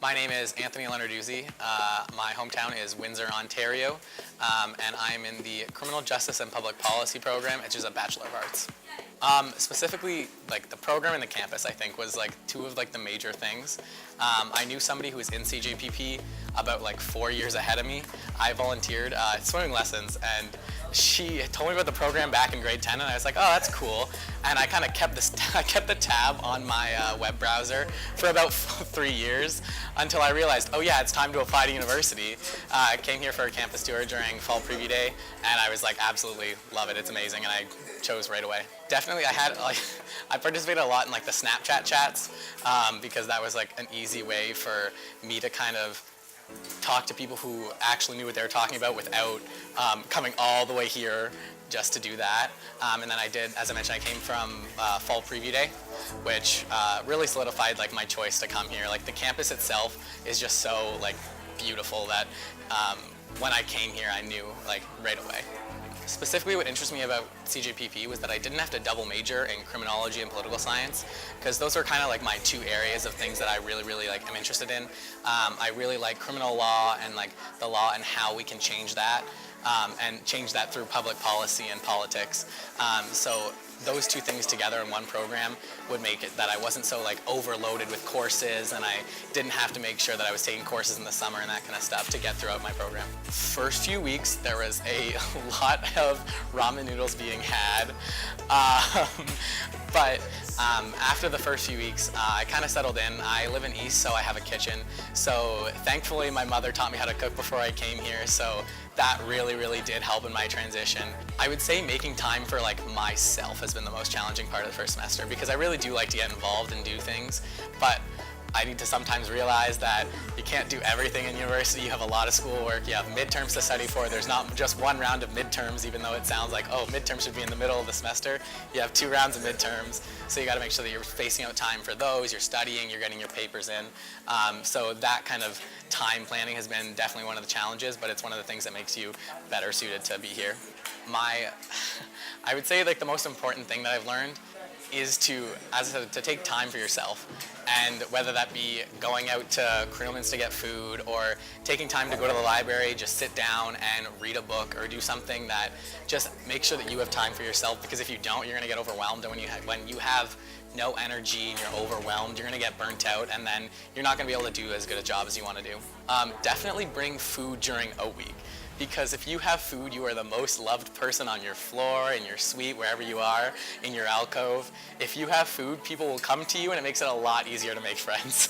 My name is Anthony Lenarduzzi. My hometown is Windsor, Ontario, and I'm in the Criminal Justice and Public Policy program, which is a Bachelor of Arts. Specifically, like the program and the campus, I think, was like two of like the major things. I knew somebody who was in CJPP about like 4 years ahead of me. I volunteered swimming lessons, and she told me about the program back in grade 10, and I was like, oh, that's cool. And I kind of kept the tab on my web browser for about 3 years until I realized, oh yeah, it's time to apply to university. I came here for a campus tour during fall preview day, and I was like, absolutely love it, it's amazing, and I chose right away. Definitely, I participated a lot in like the Snapchat chats because that was like an easy way for me to kind of talk to people who actually knew what they were talking about without coming all the way here just to do that. And then I did, as I mentioned, I came from fall preview day, which really solidified like my choice to come here. Like the campus itself is just so like beautiful that when I came here, I knew like right away. Specifically, what interests me about CJPP was that I didn't have to double major in criminology and political science, because those are kind of like my two areas of things that I really like am interested in. I really like criminal law and like the law and how we can change that, and change that through public policy and politics. So those two things together in one program would make it that I wasn't so like overloaded with courses, and I didn't have to make sure that I was taking courses in the summer and that kind of stuff to get throughout my program. First few weeks there was a lot of ramen noodles being had, but after the first few weeks I kind of settled in. I live in East, so I have a kitchen, so thankfully my mother taught me how to cook before I came here, so that really did help in my transition. I would say making time for like myself has been the most challenging part of the first semester, because I really do like to get involved and do things, but I need to sometimes realize that you can't do everything in university. You have a lot of schoolwork, you have midterms to study for. There's not just one round of midterms, even though it sounds like, oh, midterms should be in the middle of the semester. You have 2 rounds of midterms, so you gotta make sure that you're spacing out time for those, you're studying, you're getting your papers in. So that kind of time planning has been definitely one of the challenges, but it's one of the things that makes you better suited to be here. I would say like the most important thing that I've learned is to take time for yourself, and whether that be going out to Creelman's to get food, or taking time to go to the library, just sit down and read a book or do something that just make sure that you have time for yourself, because if you don't, you're going to get overwhelmed, and when you have no energy and you're overwhelmed, you're going to get burnt out, and then you're not going to be able to do as good a job as you want to do. Definitely bring food during a week, because if you have food, you are the most loved person on your floor, in your suite, wherever you are, in your alcove. If you have food, people will come to you, and it makes it a lot easier to make friends.